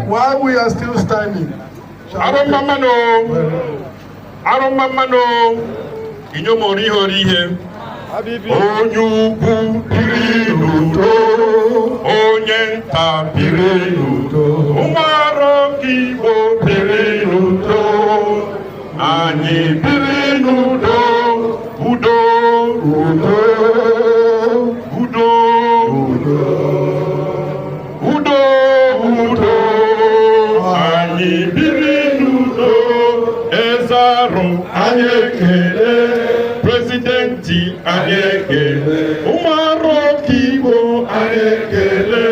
While we are still standing, Aromamano, Inyomori Horihe, Onyubu Pirinudo, Onyenta Pirinudo, Umaro Kibo Pirinudo, Ani Pirinudo, Udo, Udo, Udo, Udo, Udo, Udo, Ani Pirinudo, Eze Aro Anyekele, Presidenti Anyekele, Arochukwu Anyekele,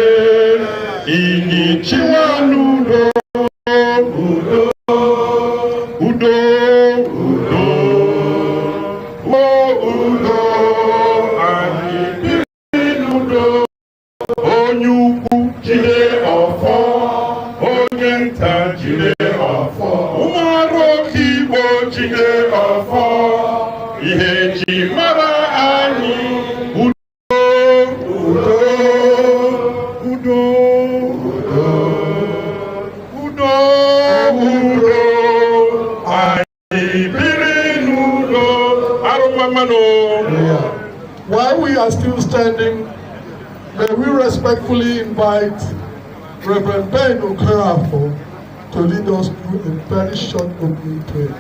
Inichiwanudo, Udo, Udo, Udo, Udo, Ani Pirinudo, Onyukwu Jide Ofo, Onyenta Jide Ofo, Arochukwu Jide Ofo, Iheji mara ani, Udo, Udo, Udo, Udo, Udo, Udo, Ani Pirinudo, Aromamano. while we are still standing, may we respectfully invite Reverend Ben Okorafo to lead us through a very short opening prayer.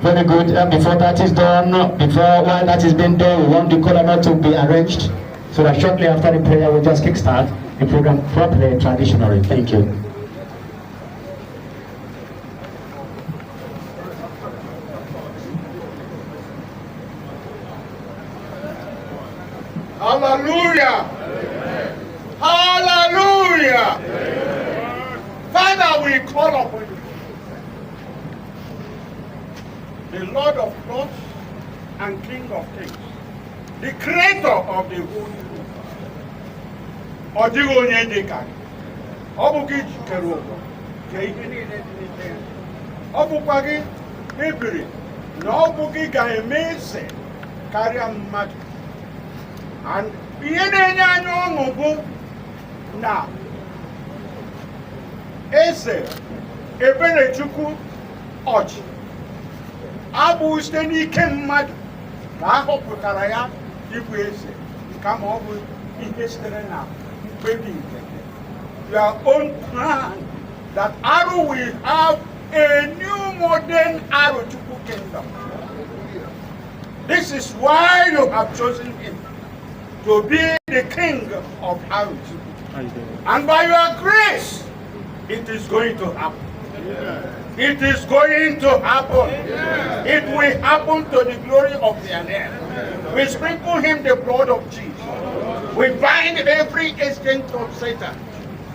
Very good. Before that is done, while that is being done, we want the column to be arranged so that shortly after the prayer we'll just kickstart the program properly traditionally. Thank you. Hallelujah! Hallelujah! Father, we call upon you, the Lord of Lords and King of Kings, the Creator of the whole universe. Ọdịghị onye dị ka gị. Ọ bụ gị jikere ụwa ka ihe niile dị n'ike ya. Ọ bụkwa gị kpebiri na ọ bụ gị ga-eme eze karịa mmadụ. And ihe na-enye anyị ọṅụ bụ na Eze Eberechukwu Oji abụ site n'ike mmadụ na ahọpụtara ya ịbụ eze, kama ọ bụ ihe sitere na mkpebi nke your own plan that Aro will have a new modern Arochukwu kingdom. This is why you have chosen him to be the king of Arochukwu. And by your grace, it is going to happen. It is going to happen. It will happen to the glory of their name. We sprinkle him the blood of Jesus. We bind every agent of Satan,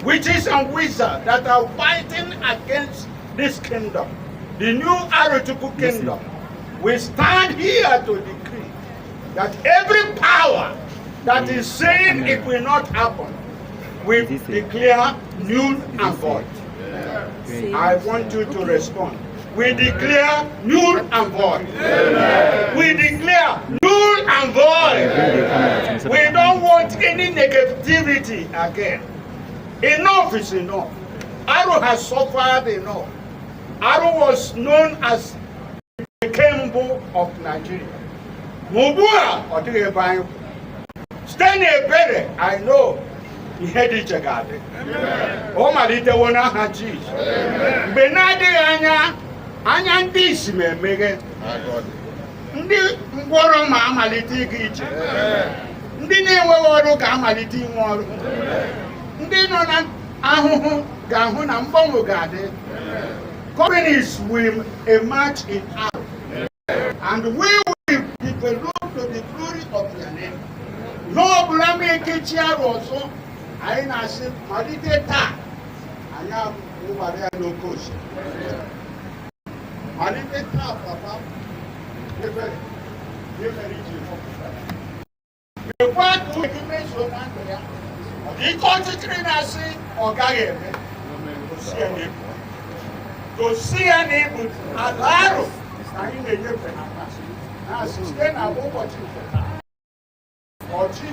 witches and wizards that are fighting against this kingdom, the new Arochukwu kingdom. We stand here to decree that every power that is saying it will not happen, we declare null and void. I want you to respond. We declare null and void. We declare null and void. We don't want any negativity again. Enough is enough. Aro has suffered enough. Aro was known as the Kembo of Nigeria. Mubua Otigebayo. Stand a I know. He had it again. Oh, my little one, I Jesus. Benadi Anya this may make it. Ngworo ma amalite ige ije. Ndị na-enwe ọrụ ka amalite inwe ọrụ. Ndị nọ na ahụhụ ga-ahụ na mgbanwe ga-adị. Companies will emerge in Aro, and we will develop to the glory of their name. No blame Aro also. I na-asị malite taa anyị abụghị ya n'okochi. Malite taa papa ebere iji ọpụta. Mekwa ka gị mezuo na ndụ ya. Ọ dị ike ọchịchịrị na-asị ọ gaghị eme. Gosi ya na ibu ala Aro na anyị na-enyefe na mmasị. Na-asị site na ụbọchị nke taa. Ọchị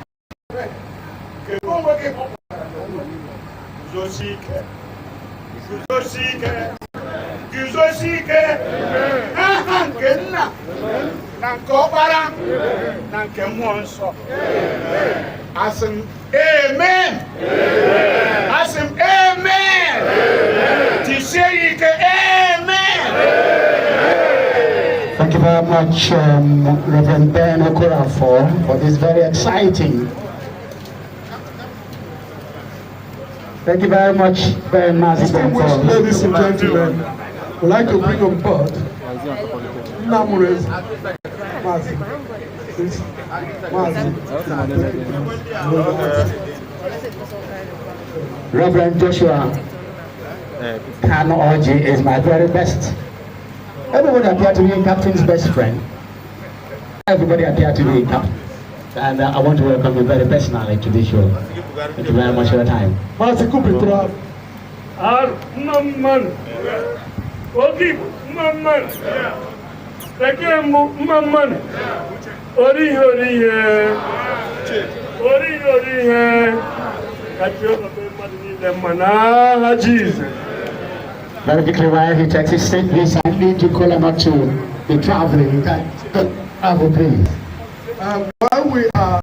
nke onwe gị họpụtara n'onwe gị. Zosi ike. Guzosike, aha nke nna na nke ọkpara na nke mmụọ nsọ. Asị m amen. Asị m amen. Tisie ike amen. Thank you very much, Reverend Ben Okorafor, for this very exciting. Thank you very much, Ben Mazi. Distinguished ladies and gentlemen, we'd like to bring on board Namures Mazi. Reverend Joshua Kano Oji is my very best. Everybody appeared to be Captain's best friend. Everybody appeared to be Captain. And I want to welcome you very personally to this show. Thank you very much for your time. Mazi Kupitura. Mamman. Ogi, Mamman. Again, Mamman. Ori. Jesus. Very quickly, while he takes his seat, please, I need to call him up to be traveling. Travel, please. While we are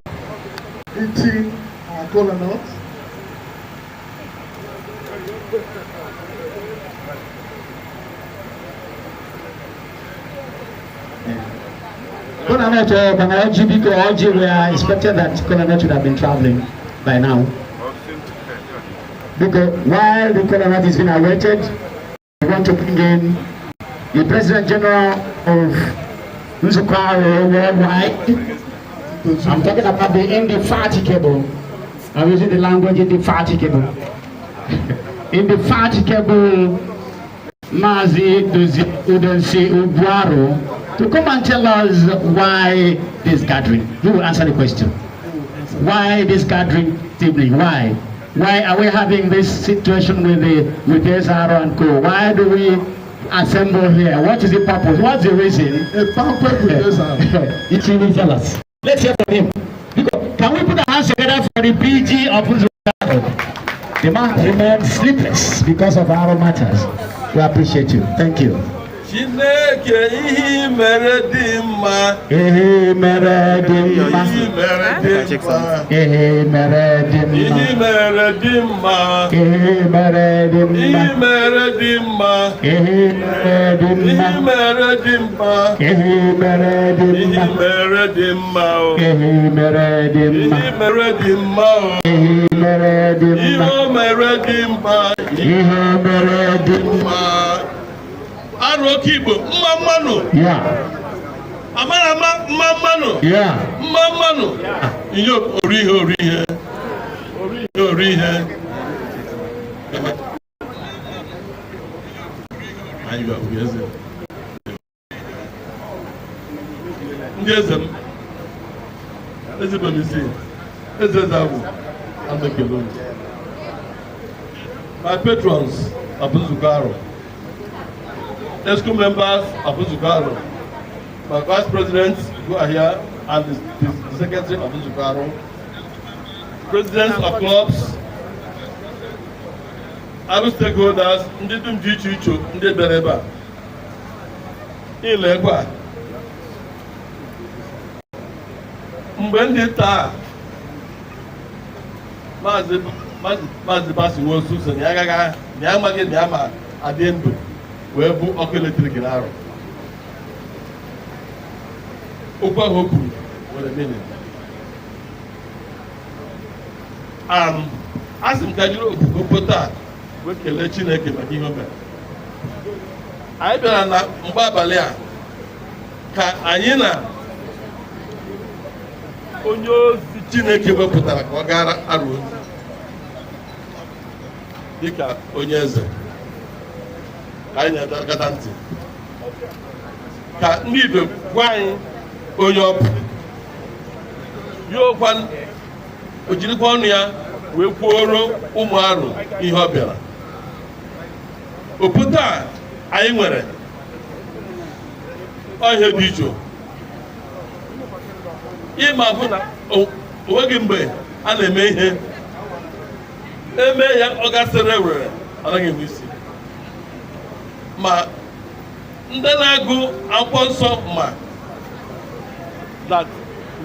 eating our kola nuts, Kola nut, Oji, because Oji, we are expecting that kola nut should have been traveling by now. Because while the kola nut is being awaited, we want to bring in the President General of Nzukwaro worldwide. I'm talking about the indefatigable. I'm using the language indefatigable. Indefatigable Mazi Udensi Ugwaro to come and tell us why this gathering. Who will answer the question? Why this gathering evening? Why? Why are we having this situation with Eze Aro and Co? Why do we assemble here? What is the purpose? What's the reason? a pampered with Eze Aro. It will tell us. Let's hear from him. Because, can we put our hands together for the PG of Aro? The man remains sleepless because of our matters. We appreciate you. Thank you. Chineke ihe mere dị mma. Ihe mere dị mma. Ihe mere dị mma. Ihe mere dị mma. Ihe mere dị mma. Ihe mere dị mma. Ihe mere dị mma. Ihe mere dị mma. Ihe mere dị mma. Ihe mere dị mma. Ihe mere dị mma. Ihe mere dị mma. Ihe mere dị mma. Ihe mere dị mma. Arochukwu mmanụ. Yeah. Amara mmanụ. Yeah. Mmanụ. Ihe ori ihe. Anyị ga obi eze. Ndị eze m. Eze Bamisi. Eze Zabu. I'm the my patrons of Nzukwaro. ESCO members of Nzukwaro, my vice presidents who are here, and the secretary of Nzukwaro, presidents of clubs, other stakeholders, ndị dum dị iche iche ndị bịara ebe a. Ilekwa mgbe ndị taa Maazị Basi Nwosu sị na ya agaghị na ya amaghị na ya ma adị ndụ wee bụ ọkụ eletrik n'Aro. Okwu ahụ o kwuru nwere meaning. Asị m ka jiri okwukwe taa wee kelee Chineke maka ihe o mere. Anyị bịara na mgbe abalị a ka anyị na onye ozi Chineke wepụtara ka ọ gara Aro ozi dịka onye eze. Anyị na-adọkọta ntị ka ndị Igbo gwa anyị onye ọ bụ ya ọkwa o jirikwa ọnụ ya wee kwuoro ụmụ Aro ihe ọ bịara. Obodo a anyị nwere ọhịa dị iche ịma bụ na onweghị mgbe a na-eme ihe eme ya ọ gasịrị ewere anaghị enwe isi. ma ndị na-agụ akwụkwọ nsọ ma that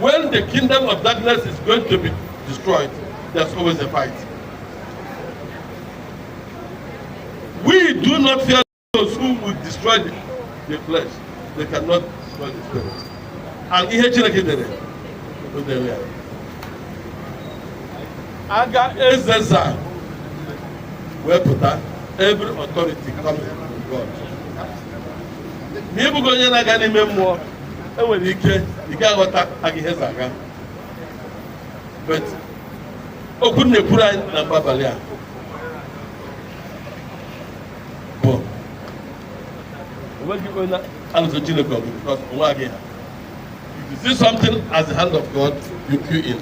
when the kingdom of darkness is going to be destroyed, there's always a fight. We do not fear those who will destroy the flesh. They cannot destroy the spirit. And ihe Chineke dere, o dere ya. Aga ezeza wepụta every authority comes from God. N'ịbụgo onye na-aga n'ime mmụọ, enwere ike ị ga-aghọta aga ihe zaga. But okwu na-ekwuru anyị na mgbabalị a bụ onweghị onye alụso Chineke ọgụ because onwe gị ha. If you see something as the hand of God, you cue in.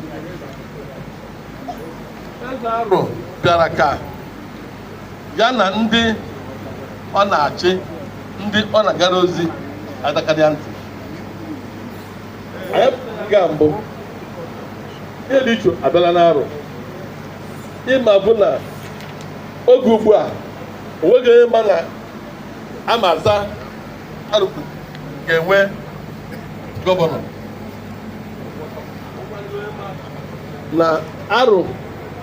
Eze Aro bịara ka ya na ndị ọ na-achị, ndị ọ na-agara ozi adakarịa ntị. Anyị ga mbụ ihe dị iche abịala n'Aro. Ịma bụ na oge ugbu a onweghị onye ma na amaza Arochukwu ga-enwe gọvanọ na Aro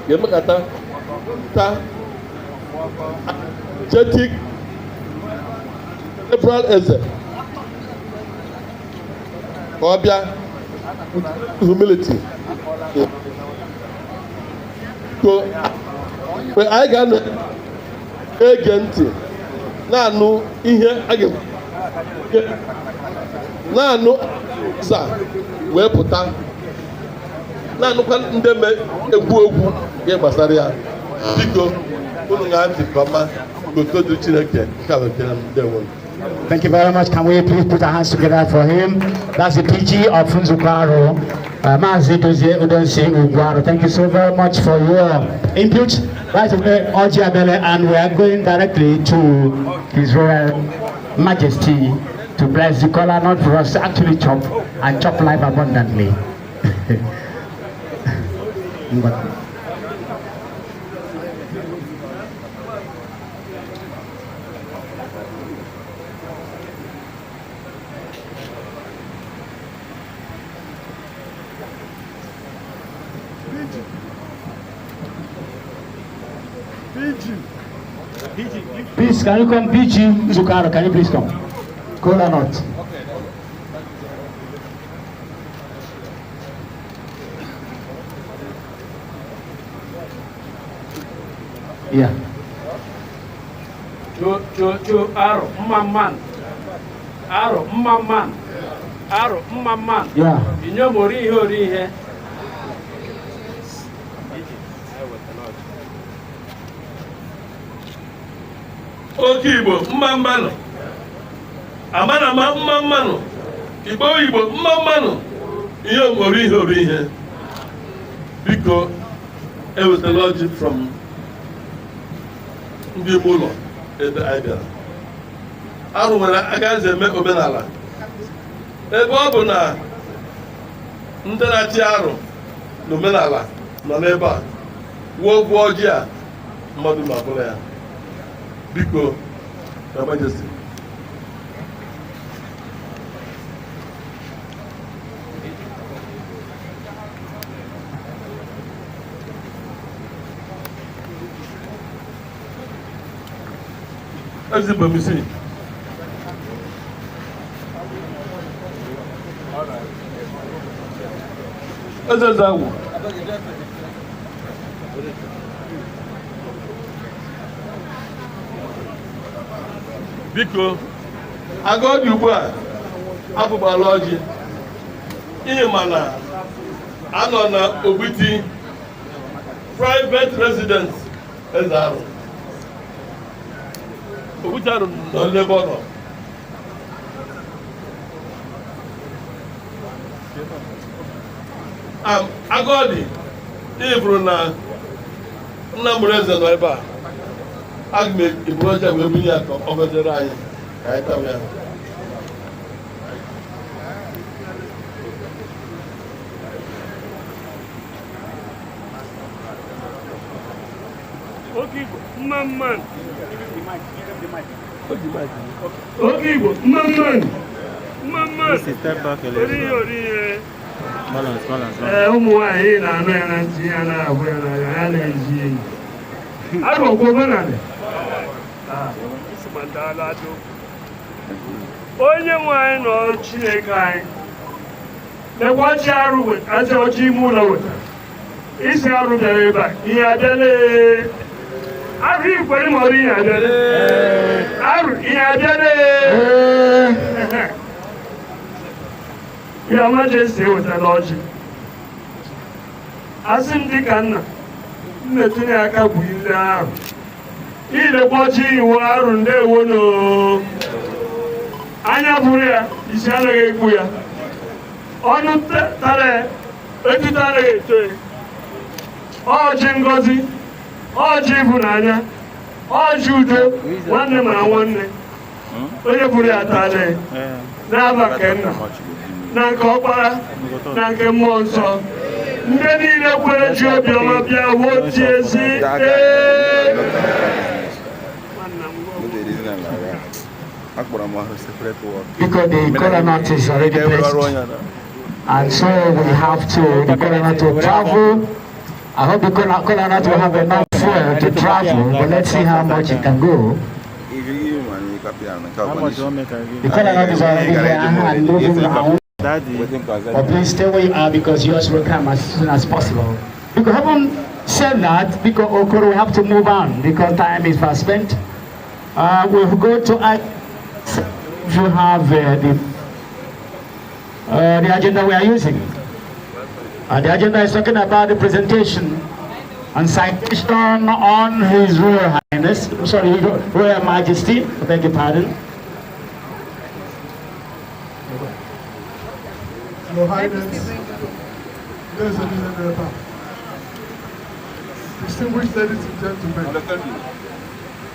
ga-emekata ta jetik Federal Eze ka ọ bịa humility so mgbe anyị ga-anọ ege ntị na-anụ ihe a na-anụ za wee pụta na-anụkwa ndị egwu ihe gbasara ya. Biko unu ṅaa ntị nke ọma gotodu Chineke nke a wetara m ndewo. Thank you very much. Can we please put our hands together for him? That's the PG of Aro, Majesty Eze Eberechukwu. Thank you so very much for your input. Right away, Oji Abele, and we are going directly to His Royal Majesty to bless the color, not for us to actually chop and chop life abundantly. Please, can you come? PG Zukaro, can you please come? Cola not. Yeah. Aro, man. Aro, man. Aro, man. Yeah. Inyo mori here. Oke Igbo mma mmanụ, Amanama mma mmanụ, Igbo mma mmanụ, ihe ori ihe. Biko ewetala ọjị from ndị ime ụlọ ebe anyị bịara. Aro nwere aka eze eme omenala. Ebe ọ bụ na ndị na-achị Aro na omenala nọ n'ebe a, wuo ogwu ọjị a mmadụ ma bụrụ ya. Biko, Your Majesty. Eze Eberechukwu. Eze Eze Aro. Biko, agadi ugbu a abụgbala ọjị. Ihe mana anọ na Ogbiti private residence Eze Aro. Ogbiti Aro nọ n'ebe ọ nọ. Agadi ihe bụrụ na nna mụrụ eze nọ ebe a. Aga m eburu ọjị wee bunye ya ka ọ gọziere anyị ka anyị tawa ya. Okay, man. Okay, Mamman. Step back a little. Balance. Ụmụ nwanyị na-anụ ya na ntị ya na-ahụ ya na ya na-ezi enyi. Arọkwu omenala. Onye nwanyị nọ Chineke anyị. Lekwa ji arụ weta, aja ọjị ime ụlọ weta. Isi arụ bịara ebe a, ihe abịala. Arụ ikwere ma ọrụ ihe abịala. Arụ ihe abịala. Your Majesty wetara ọjị. Asị m dịka nna, mmetụnye aka bụ ile ahụ. Ilekwa ọjị iwu arụ ndewo no. Anya bụrụ ya, isi anaghị ekwu ya. Ọnụ tara ya, etuto anaghị eto ya. Ọjị ngọzi, ọjị ịhụnanya, ọjị udo, nwanne mara nwanne. Onye bụrụ ya tara ya, n'aba nke nna. Na nke ọkpara na nke mmụọ nsọ ndị niile kwere ji obiọma bịa wotie ezi because the coconut is already placed, and so we have to the coconut to travel. I hope the coconut will have enough fuel to travel, but let's see how much it can go. The coconut is already here and moving around. But please stay where you are because yours will come as soon as possible. Because having said that, because Okoro, we have to move on because time is fast spent. We'll go to if you have the agenda we are using. The agenda is talking about the presentation and citation on His Royal Highness, sorry, Royal Majesty, I beg your pardon. Your Highness, Eze Eberechukwu, distinguished ladies and gentlemen,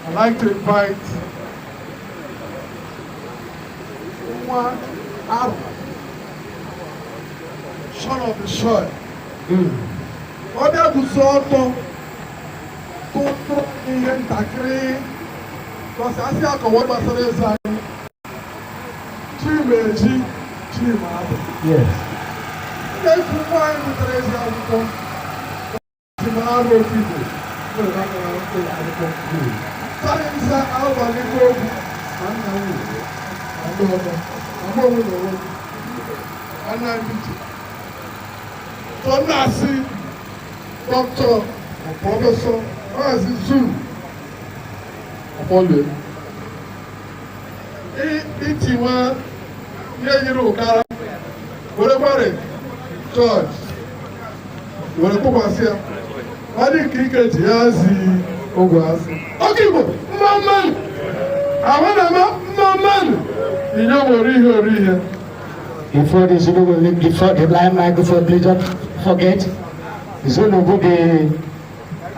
I'd like to invite Aro, son of the soil. Ọbẹ̀ àgùsọ ọ̀tọ̀ tó tó ihe ntakịrị lọsị asị akọwọ gbasara eze anyị Chimeji Chimabụ. Ndị ekwu nwanyị mụtara ezi akwụkwọ Chimabụ Ofibo nwere akara ụlọ akwụkwọ kwuru. Sayensị abalị ogwu na nna nwunye na ndị ọzọ na onwe na onwe anaghị iche. So na-asị Dr. or Professor Maazị Zulu Apollo itiwa ihe yiri ụkara were gbara George were kpụkwasị ya adị nke ike ji ya zi ogwe asị oge Igbo mmammanụ ahụ na-eme mmammanụ inye nwere ihe ori ihe. Before the Zulu will leave, before the blind microphone, please don't forget, Zulu will be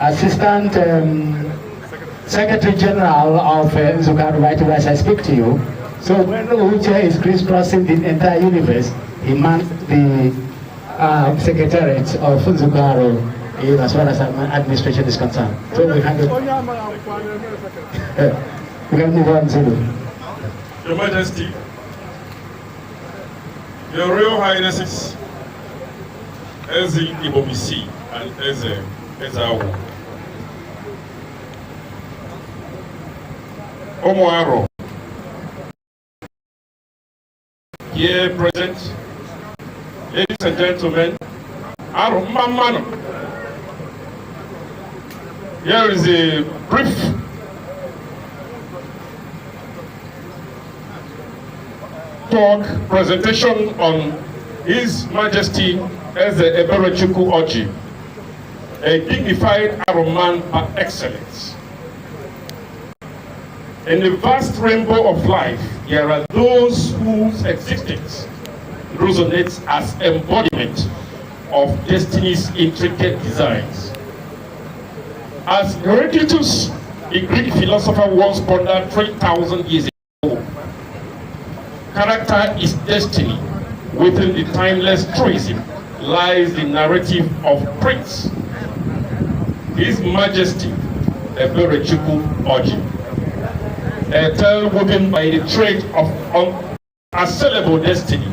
Assistant Secretary General of Nzukaru right away as I speak to you. So when the wheelchair is crisscrossing the entire universe, he mans the Secretariat of Nzukaru as far as administration is concerned. So we can move on, Zulu. Your Majesty, Your Royal Highnesses, Eze Eberechukwu and Eze Aro. Aro, here present, ladies and gentlemen, Aro Mamman. Here is a brief talk presentation on His Majesty Eze Eberechukwu Oji, a dignified Aro man par excellence. In the vast rainbow of life, there are those whose existence resonates as embodiment of destiny's intricate designs. As Heraclitus, the Greek philosopher, once pondered 3,000 years ago, character is destiny. Within the timeless truism lies the narrative of Prince, His Majesty Eberechukwu Oji. a tale woven by the thread of unassailable destiny,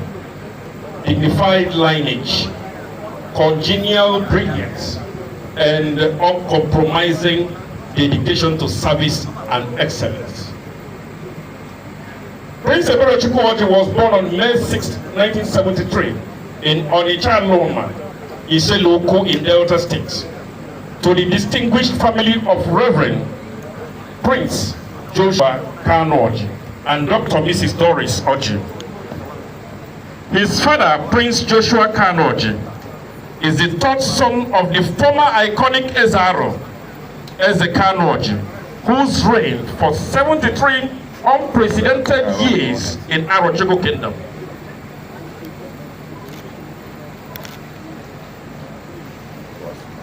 dignified lineage, congenial brilliance, and uncompromising dedication to service and excellence. Prince Eberechukwu Oji was born on May 6, 1973 in Onitsha Loma, Iseloko in Delta State, to the distinguished family of Reverend Prince Joshua Oji and Dr. Mrs. Doris Oji. His father, Prince Joshua Oji, is the third son of the former iconic Eze Aro, Eze Oji, whose reigned for 73 unprecedented years in Arochukwu Kingdom.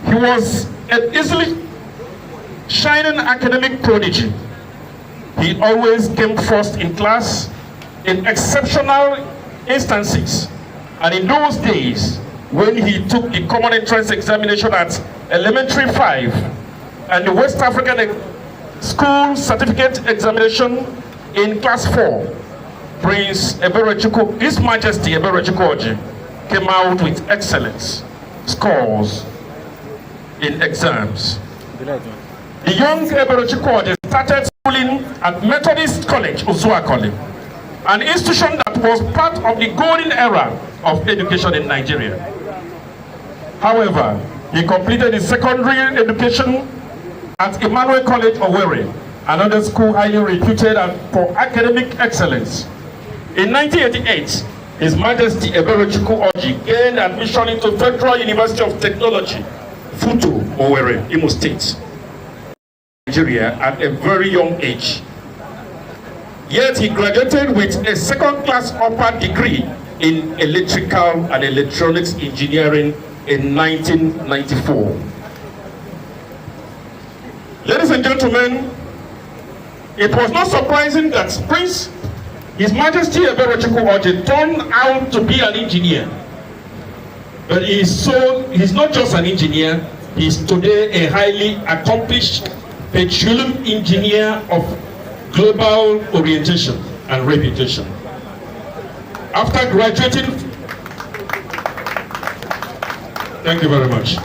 He was an easily shining academic prodigy. He always came first in class in exceptional instances. And in those days, when he took the common entrance examination at Elementary 5 and the West African School Certificate Examination in Class 4, Prince Eberechukwu, His Majesty Eberechukwu Oji, came out with excellence scores in exams. The young Eberechukwu Oji started schooling at Methodist College, Usuakoli, an institution that was part of the golden era of education in Nigeria. However, he completed his secondary education at Emmanuel College, Owerri, another school highly reputed for academic excellence. In 1988, His Majesty Eberechukwu Oji gained admission into Federal University of Technology, Futo, Owerri, Imo State, Nigeria, at a very young age. Yet he graduated with a second-class upper degree in electrical and electronics engineering in 1994. Ladies and gentlemen, it was not surprising that His Majesty Eberechukwu Oji turned out to be an engineer. But he's not just an engineer, he's today a highly accomplished petroleum engineer of global orientation and reputation. After graduating, thank you very much.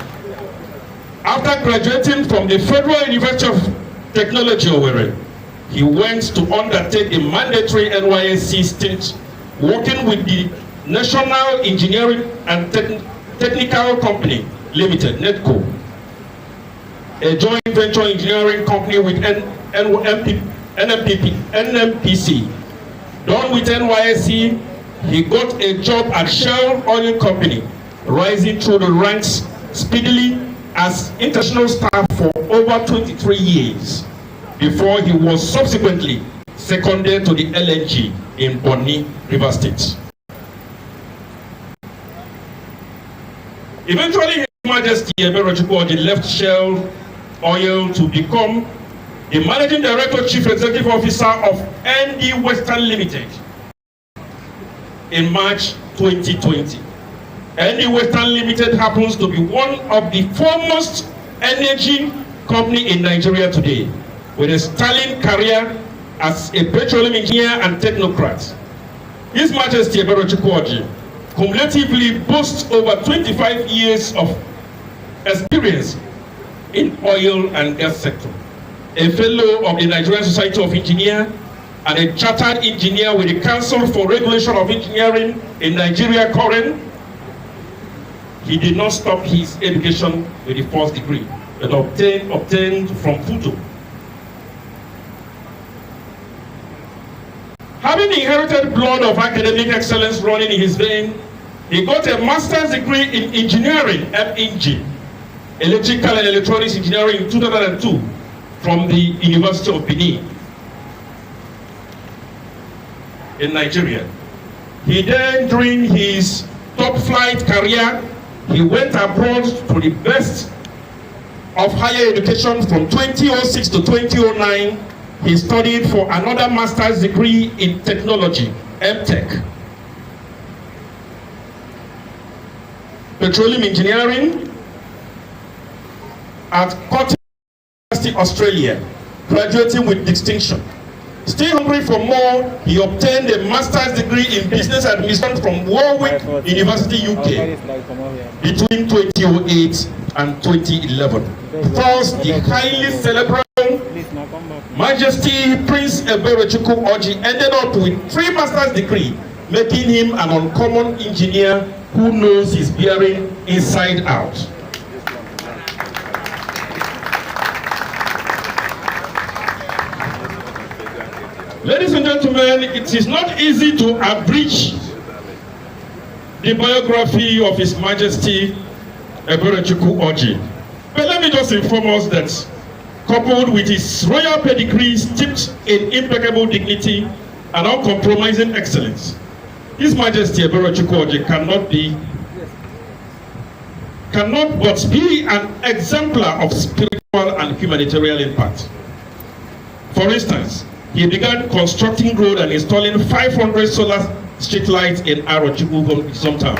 After graduating from the Federal University of Technology, Owerri, he went to undertake the mandatory NYSC stint, working with the National Engineering and Technical Company Limited, NETCO, a joint venture engineering company with NMPC. Done with NYSC, he got a job at Shell Oil Company, rising through the ranks speedily as international staff for over 23 years, before he was subsequently seconded to the LNG in Bonny, River State. Eventually, His Majesty Eberechukwu Oji left Shell Oil to become the Managing Director, Chief Executive Officer of ND Western Limited in March 2020. ND Western Limited happens to be one of the foremost energy company in Nigeria today, with a sterling career as a petroleum engineer and technocrat. His Majesty Eberechukwu Oji cumulatively boasts over 25 years of experience in oil and gas sector. A fellow of the Nigerian Society of Engineers and a chartered engineer with the Council for Regulation of Engineering in Nigeria, Koren. He did not stop his education with the first degree, but obtained from Futo. Having inherited blood of academic excellence running in his vein, he got a master's degree in engineering, MEng, electrical and electronics engineering in 2002 from the University of Benin in Nigeria. He then, during his top flight career, he went abroad to the best of higher education from 2006 to 2009. He studied for another master's degree in technology, MTech, petroleum engineering at University, Australia, graduating with distinction. Still hungry for more, he obtained a master's degree in business administration from Warwick University, UK, between 2008 and 2011. Thus, the highly celebrated Majesty Prince Eberechukwu Oji ended up with 3 master's degrees, making him an uncommon engineer who knows his bearing inside out. Ladies and gentlemen, it is not easy to abridge the biography of His Majesty Eberechukwu Oji. But let me just inform us that, coupled with his royal pedigree steeped in impeccable dignity and uncompromising excellence, His Majesty Eberechukwu Oji cannot but be an exemplar of spiritual and humanitarian impact. For instance, he began constructing road and installing 500 solar street lights in Arochukwu hometown.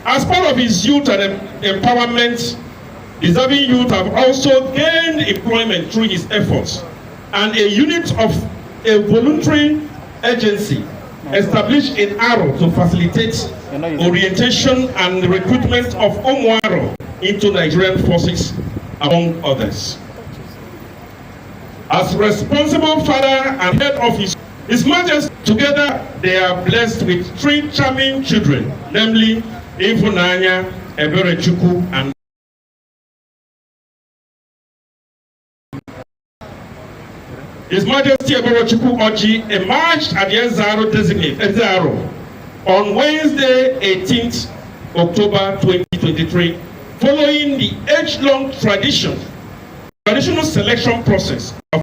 As part of his youth and empowerment, deserving youth have also gained employment through his efforts, and a unit of a voluntary agency established in Aro to facilitate orientation and recruitment of Aro into Nigerian forces, among others. As responsible father and head of His Majesty, together they are blessed with 3 charming children, namely Eze Eberechukwu and His Majesty Eberechukwu Oji emerged at the Eze Aro designate Eze Aro on Wednesday, 18th October 2023, following the age-long traditional selection process of